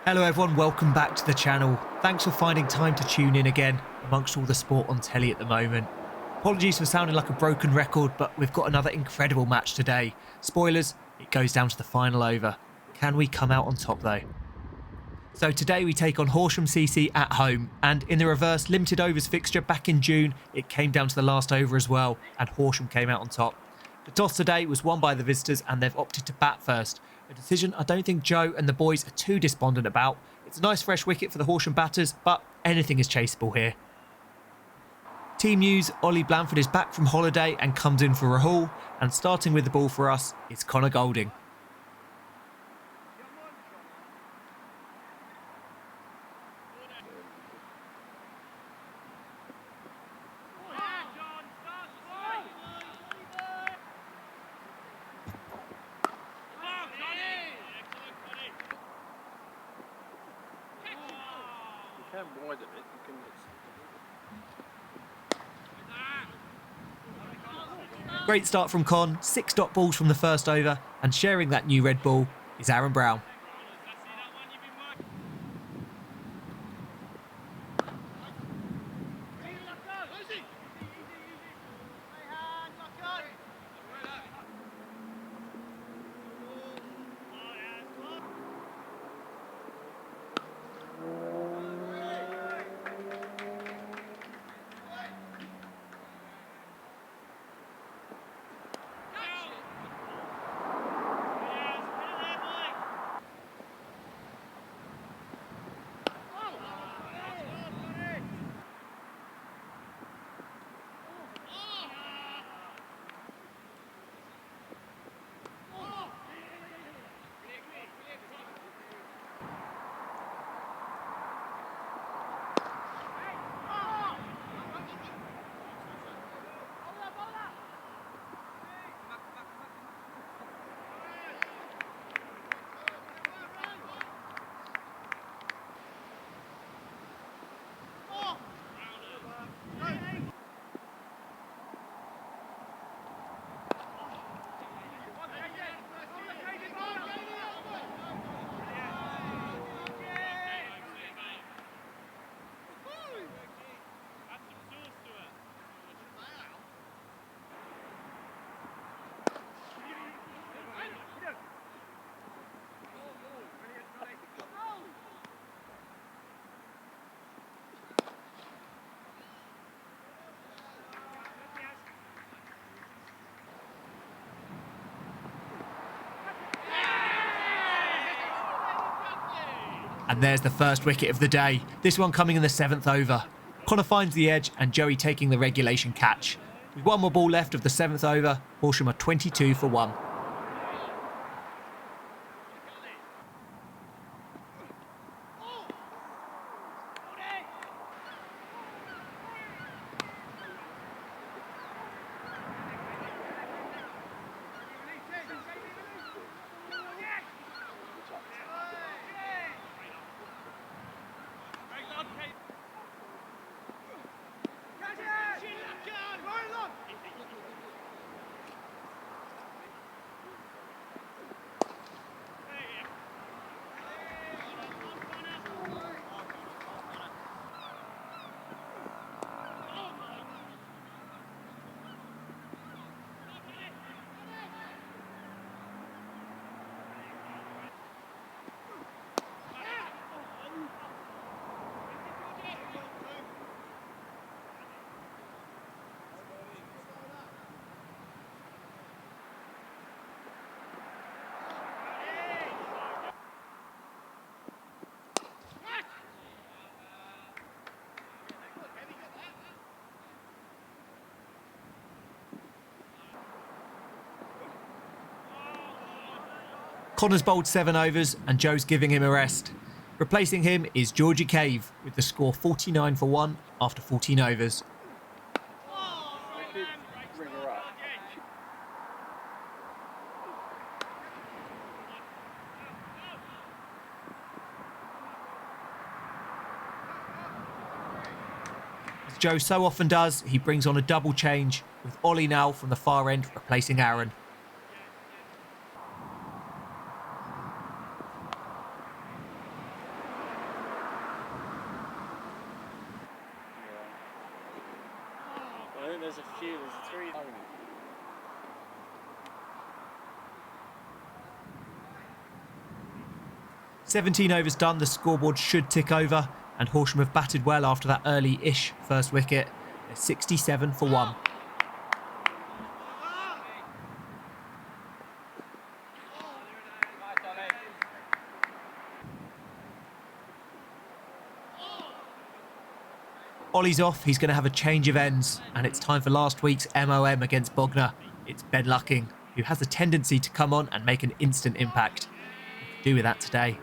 Hello everyone, welcome back to the channel. Thanks for finding time to tune in again amongst all the sport on telly at the moment. Apologies for sounding like a broken record, but we've got another incredible match today. Spoilers, it goes down to the final over. Can we come out on top though? So today we take on Horsham CC at home, and in the reverse limited overs fixture back in June, it came down to the last over as well, and Horsham came out on top. The toss today was won by the visitors and they've opted to bat first. A decision I don't think Joe and the boys are too despondent about. It's a nice fresh wicket for the Horsham batters, but anything is chaseable here. Team news, Ollie Blanford is back from holiday and comes in for Rahul, and starting with the ball for us is Connor Golding. Great start from Con, 6 dot balls from the first over, and sharing that new red ball is Aaron Brown. And there's the first wicket of the day, this one coming in the 7th over. Connor finds the edge and Joey taking the regulation catch. With one more ball left of the 7th over, Horsham are 22 for 1. Connor's bowled 7 overs and Joe's giving him a rest. Replacing him is Georgie Cave with the score 49 for 1 after 14 overs. As Joe so often does, he brings on a double change, with Ollie now from the far end replacing Aaron. 17 overs done, the scoreboard should tick over, and Horsham have batted well after that early-ish first wicket. They're 67 for 1. Ollie's off, he's going to have a change of ends, and it's time for last week's MOM against Bognor. It's Ben Lucking, who has a tendency to come on and make an instant impact. He could do with that today.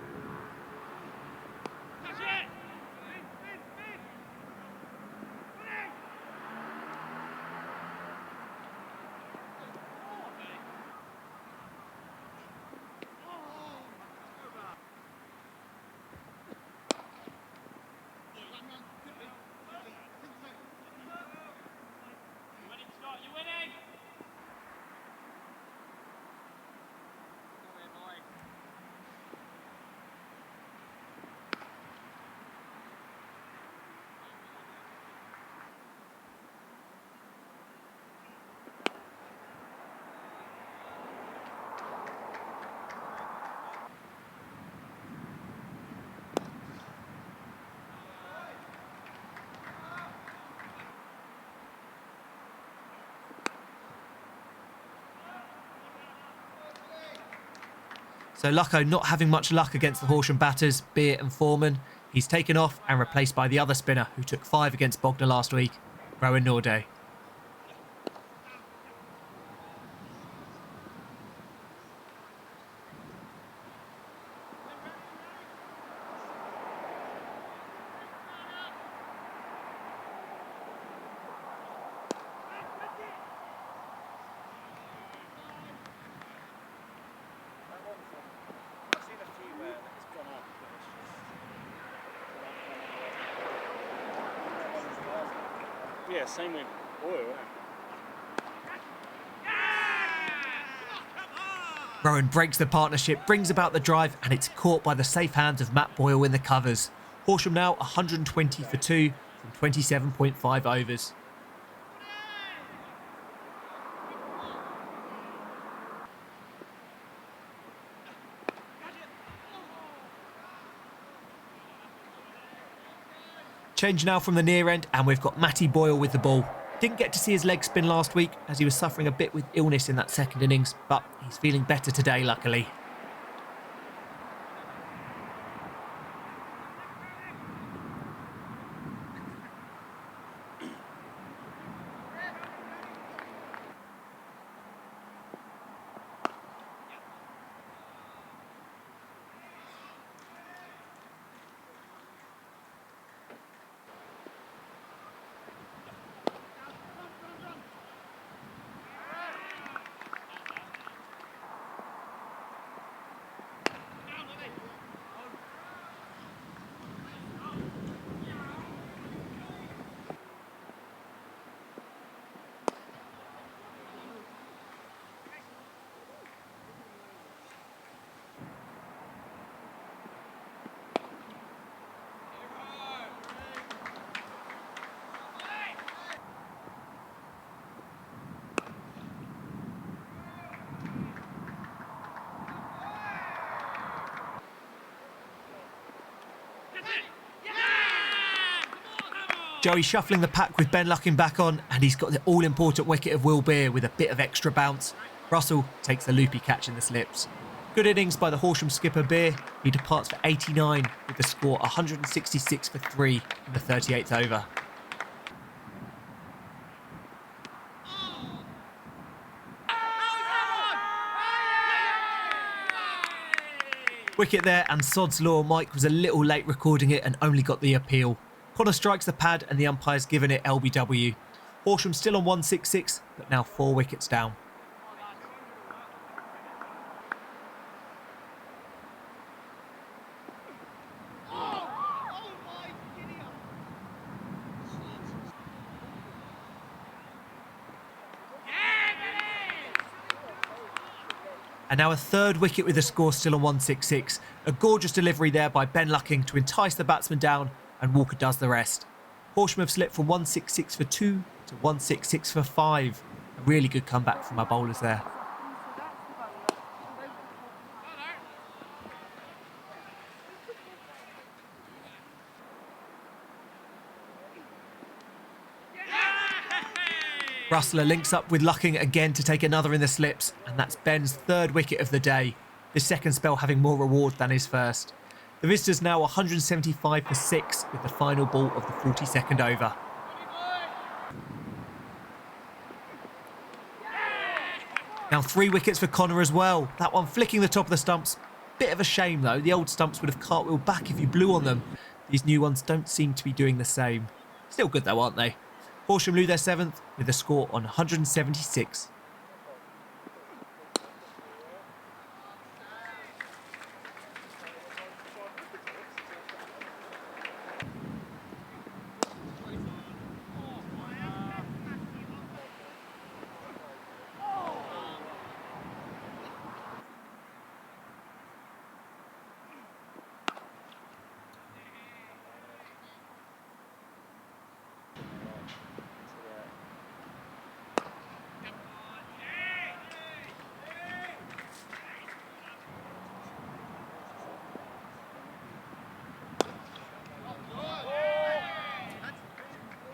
So Lucko not having much luck against the Horsham batters, Beer and Foreman. He's taken off and replaced by the other spinner who took 5 against Bognor last week, Rowan Norday. Yeah, same with oil. Rowan breaks the partnership, brings about the drive, and it's caught by the safe hands of Matt Boyle in the covers. Horsham now 120 for 2 from 27.5 overs. Change now from the near end, and we've got Matty Boyle with the ball. Didn't get to see his leg spin last week as he was suffering a bit with illness in that second innings, but he's feeling better today, luckily. Joey shuffling the pack with Ben Lucking back on, and he's got the all-important wicket of Will Beer with a bit of extra bounce. Russell takes the loopy catch in the slips. Good innings by the Horsham skipper Beer. He departs for 89 with the score 166 for 3 in the 38th over. Wicket there, and sod's law, Mike was a little late recording it and only got the appeal. Connor strikes the pad and the umpire's given it LBW. Horsham still on 166, but now 4 wickets down. And now a third wicket with the score still on 166. A gorgeous delivery there by Ben Lucking to entice the batsman down, and Walker does the rest. Horsham have slipped from 166 for 2 to 166 for 5. A really good comeback from our bowlers there. Rustler links up with Lucking again to take another in the slips, and that's Ben's third wicket of the day, this second spell having more reward than his first. The visitors now 175 for 6 with the final ball of the 42nd over. Now 3 wickets for Connor as well, that one flicking the top of the stumps. Bit of a shame though, the old stumps would have cartwheeled back if you blew on them. These new ones don't seem to be doing the same. Still good though, aren't they? Horsham lose their 7th with a score on 176.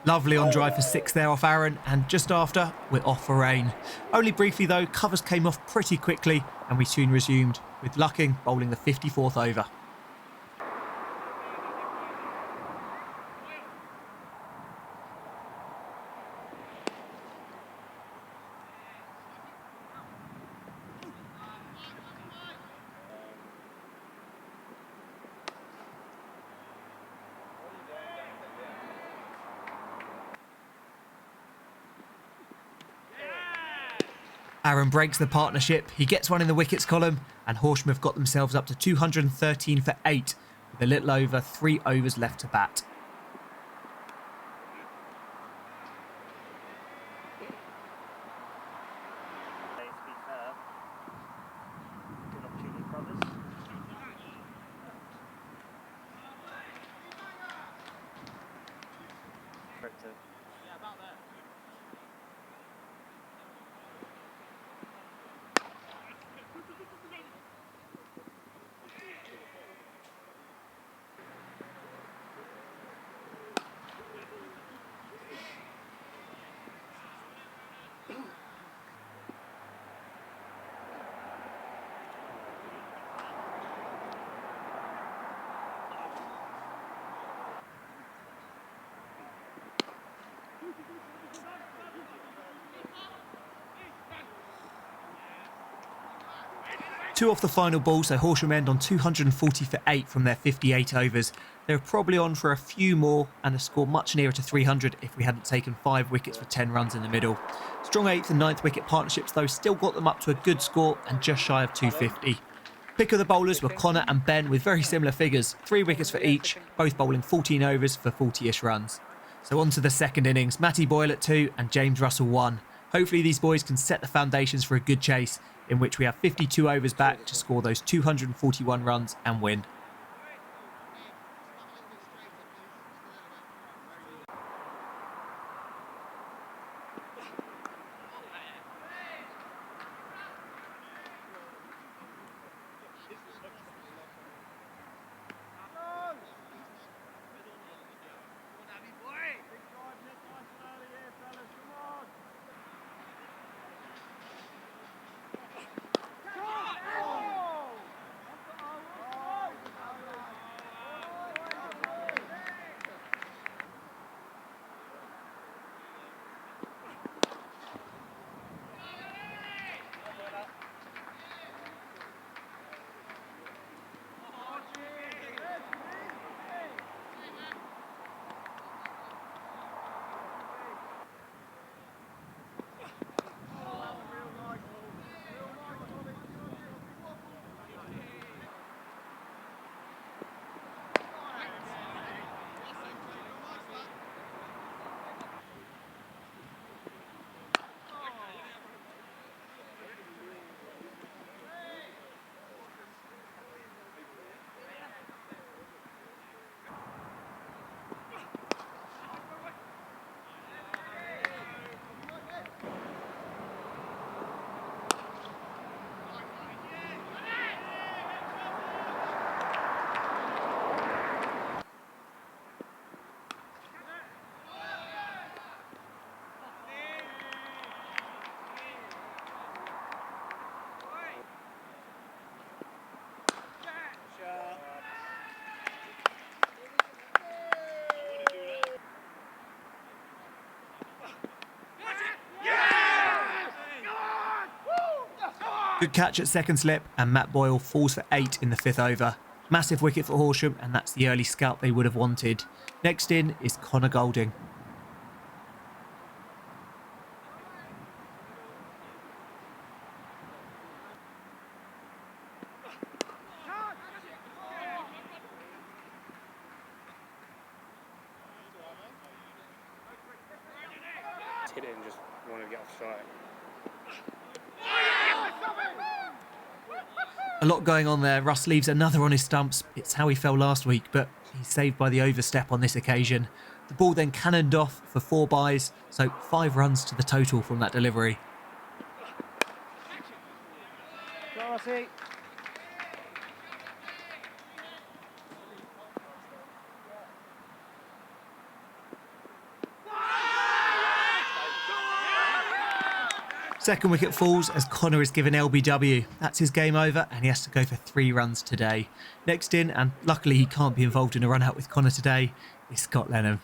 Lovely on drive for 6 there off Aaron, and just after, we're off for rain. Only briefly though, covers came off pretty quickly and we soon resumed, with Lucking bowling the 54th over. Aaron breaks the partnership, he gets one in the wickets column, and Horsham have got themselves up to 213 for 8, with a little over 3 overs left to bat. Two off the final ball, so Horsham end on 240 for 8 from their 58 overs. They're probably on for a few more and a score much nearer to 300 if we hadn't taken 5 wickets for 10 runs in the middle. Strong 8th and 9th wicket partnerships though still got them up to a good score and just shy of 250. Pick of the bowlers were Connor and Ben with very similar figures, 3 wickets for each, both bowling 14 overs for 40-ish runs. So on to the second innings, Matty Boyle at 2 and James Russell 1. Hopefully these boys can set the foundations for a good chase, in which we have 52 overs back to score those 241 runs and win. Good catch at second slip, and Matt Boyle falls for 8 in the 5th over. Massive wicket for Horsham, and that's the early scalp they would have wanted. Next in is Connor Golding. Hit it and just wanted to get off strike. A lot going on there. Russ leaves another on his stumps. It's how he fell last week, but he's saved by the overstep on this occasion. The ball then cannoned off for 4 byes, so 5 runs to the total from that delivery. Second wicket falls as Connor is given LBW. That's his game over, and he has to go for 3 runs today. Next in, and luckily he can't be involved in a run out with Connor today, is Scott Lenham.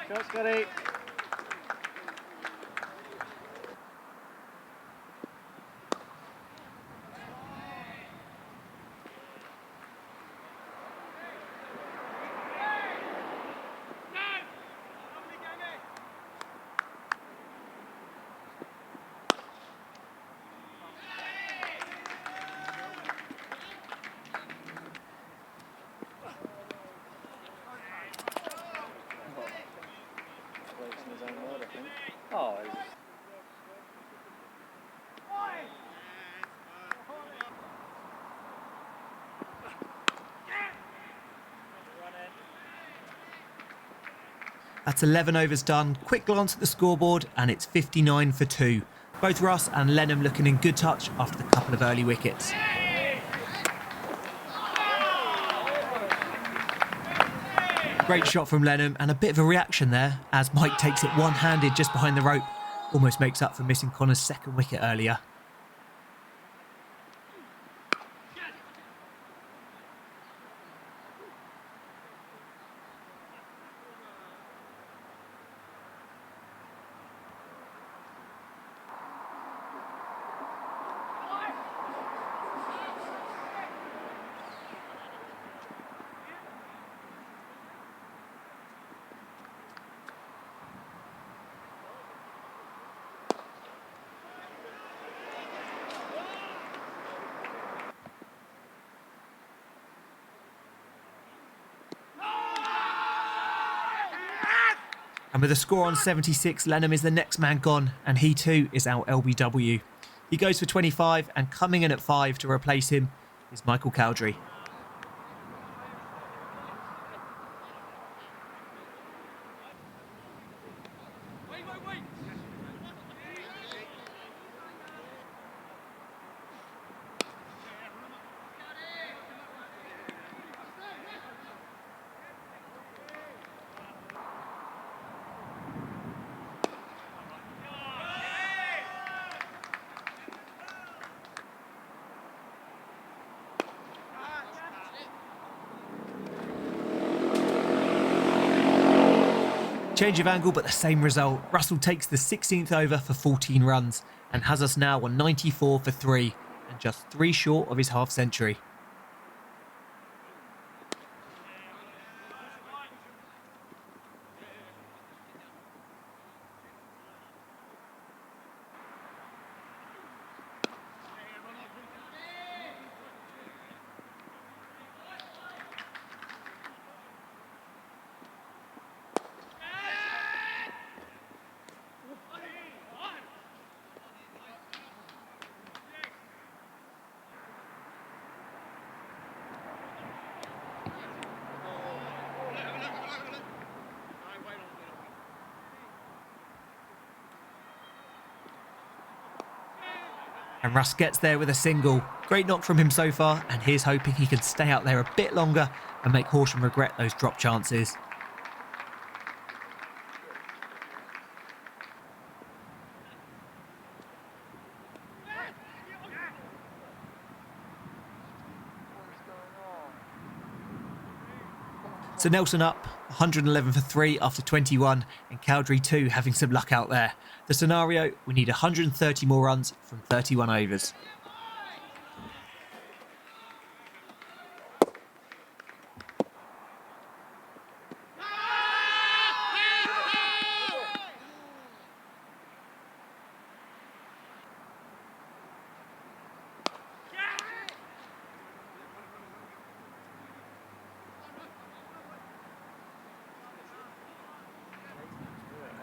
Go, Scotty. Oh, That's 11 overs done. Quick glance at the scoreboard, and it's 59 for 2. Both Russ and Lenham looking in good touch after the couple of early wickets. Great shot from Lenham, and a bit of a reaction there as Mike takes it one-handed just behind the rope. Almost makes up for missing Connor's second wicket earlier. And with a score on 76, Lenham is the next man gone, and he too is out LBW. He goes for 25, and coming in at 5 to replace him is Michael Cowdrey. Change of angle, but the same result. Russell takes the 16th over for 14 runs and has us now on 94 for 3 and just 3 short of his half century. And Russ gets there with a single. Great knock from him so far, and here's hoping he can stay out there a bit longer and make Horsham regret those drop chances. So Nelson up, 111 for 3 after 21, and Cowdrey too having some luck out there. The scenario, we need 130 more runs from 31 overs.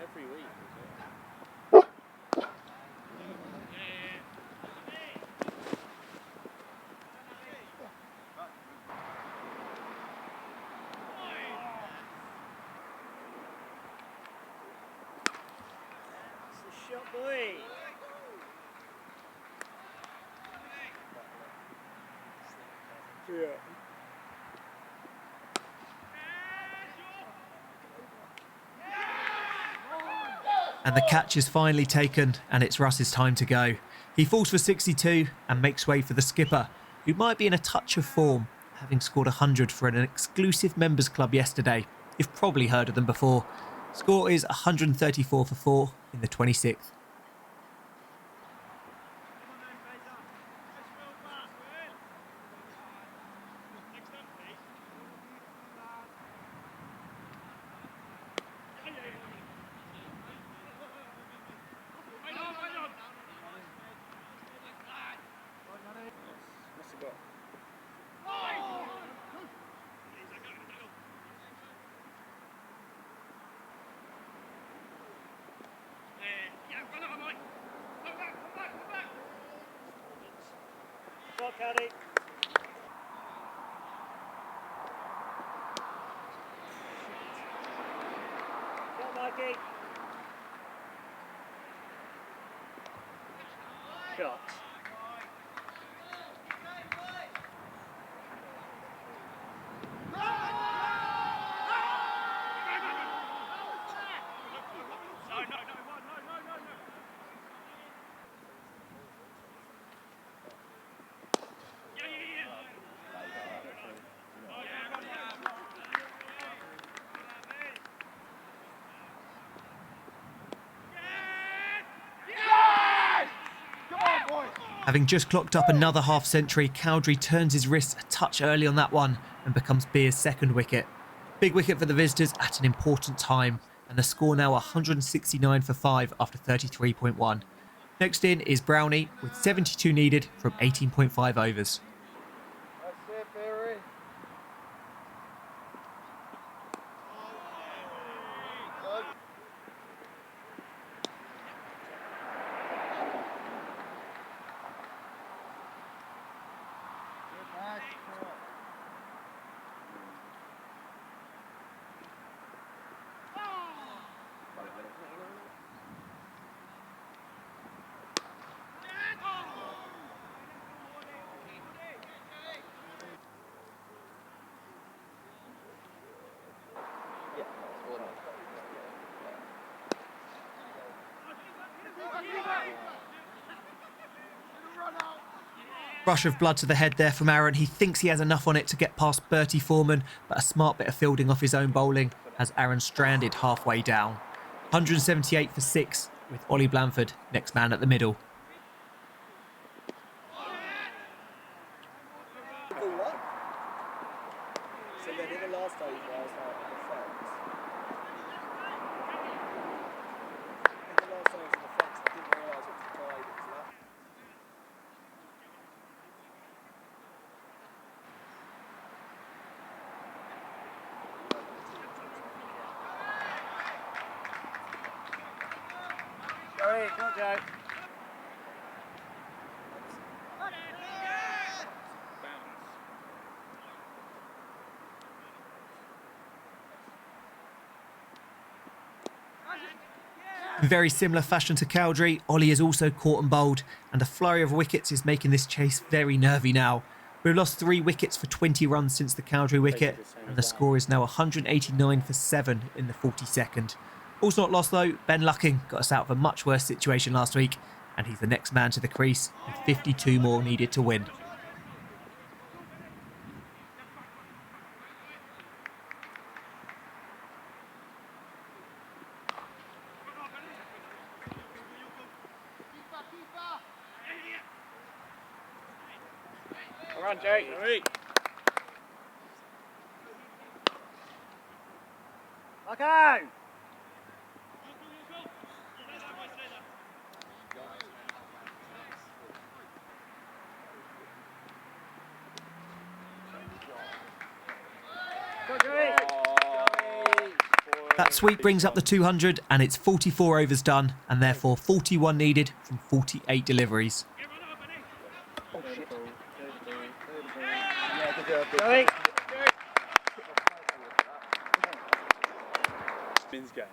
Every week. It's a shot, boy. Yeah. And the catch is finally taken, and it's Russ's time to go. He falls for 62 and makes way for the skipper, who might be in a touch of form, having scored 100 for an exclusive members club yesterday. You've probably heard of them before. Score is 134 for 4 in the 26th. What's he got? Shot, Cowdrey. Shot, Mikey. Shot. Having just clocked up another half century, Cowdrey turns his wrist a touch early on that one and becomes Beer's second wicket. Big wicket for the visitors at an important time, and the score now 169 for 5 after 33.1. Next in is Brownie with 72 needed from 18.5 overs. That's it, Barry. Rush of blood to the head there from Aaron. He thinks he has enough on it to get past Bertie Foreman, but a smart bit of fielding off his own bowling has Aaron stranded halfway down. 178 for 6 with Ollie Blanford, next man at the middle. So then in the last over, I was like, the fence. In the last over, the fence, I didn't realise it was wide, it was left. Sorry, not Joe. In very similar fashion to Cowdrey, Ollie is also caught and bowled, and a flurry of wickets is making this chase very nervy now. We've lost 3 wickets for 20 runs since the Cowdrey wicket, and the score is now 189 for 7 in the 42nd. All's not lost though. Ben Lucking got us out of a much worse situation last week, and he's the next man to the crease with 52 more needed to win. Come on, Jake. Okay. That sweep brings up the 200, and it's 44 overs done, and therefore 41 needed from 48 deliveries. Men's game.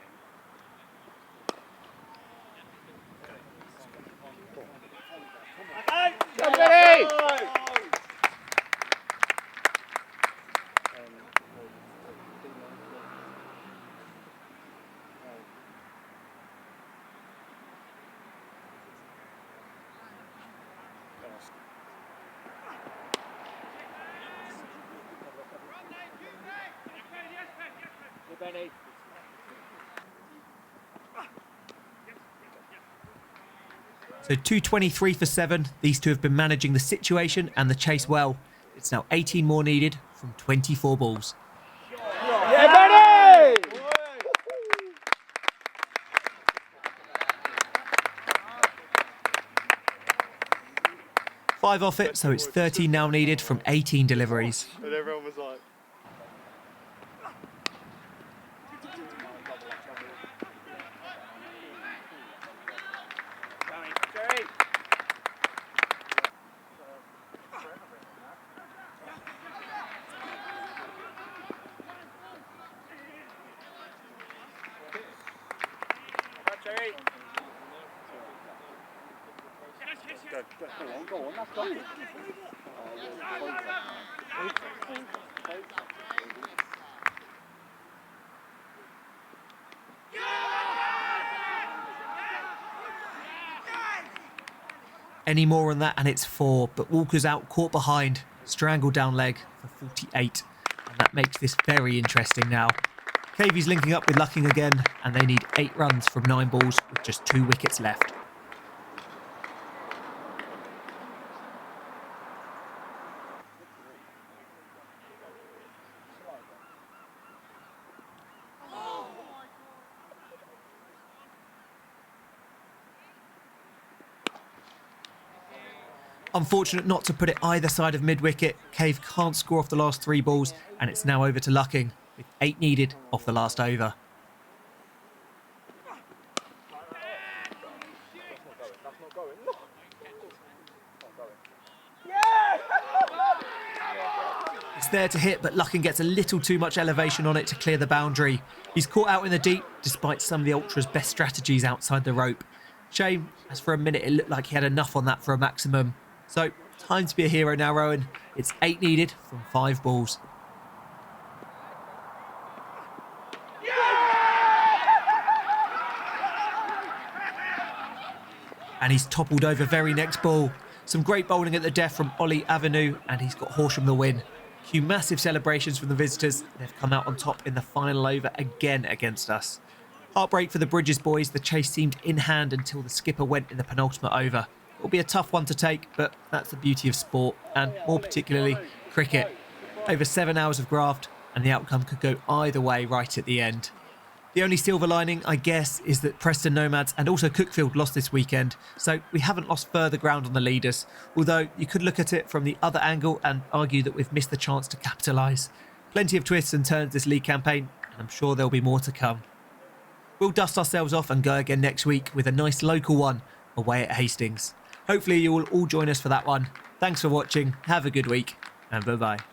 Somebody! Benny. So 223 for 7. These two have been managing the situation and the chase well. It's now 18 more needed from 24 balls. Yeah, Benny! 5 off it, so it's 13 now needed from 18 deliveries. And everyone was like, go on, that's done. Any more on that and it's 4, but Walker's out caught behind, strangled down leg for 48, and that makes this very interesting now. Cavey's linking up with Lucking again, and they need 8 runs from 9 balls with just 2 wickets left. Unfortunate not to put it either side of mid-wicket. Cave can't score off the last 3 balls, and it's now over to Lucking, with 8 needed off the last over. It's there to hit, but Lucking gets a little too much elevation on it to clear the boundary. He's caught out in the deep, despite some of the Ultras' best strategies outside the rope. Shame, as for a minute it looked like he had enough on that for a maximum. So, time to be a hero now, Rowan. It's 8 needed from 5 balls. And he's toppled over very next ball. Some great bowling at the death from Ollie Avenue, and he's got Horsham the win. Cue massive celebrations from the visitors. They've come out on top in the final over again against us. Heartbreak for the Bridges boys. The chase seemed in hand until the skipper went in the penultimate over. It'll be a tough one to take, but that's the beauty of sport, and more particularly cricket. Over 7 hours of graft, and the outcome could go either way right at the end. The only silver lining, I guess, is that Preston Nomads and also Cookfield lost this weekend, so we haven't lost further ground on the leaders, although you could look at it from the other angle and argue that we've missed the chance to capitalise. Plenty of twists and turns this league campaign, and I'm sure there'll be more to come. We'll dust ourselves off and go again next week with a nice local one away at Hastings. Hopefully you will all join us for that one. Thanks for watching, have a good week, and bye-bye.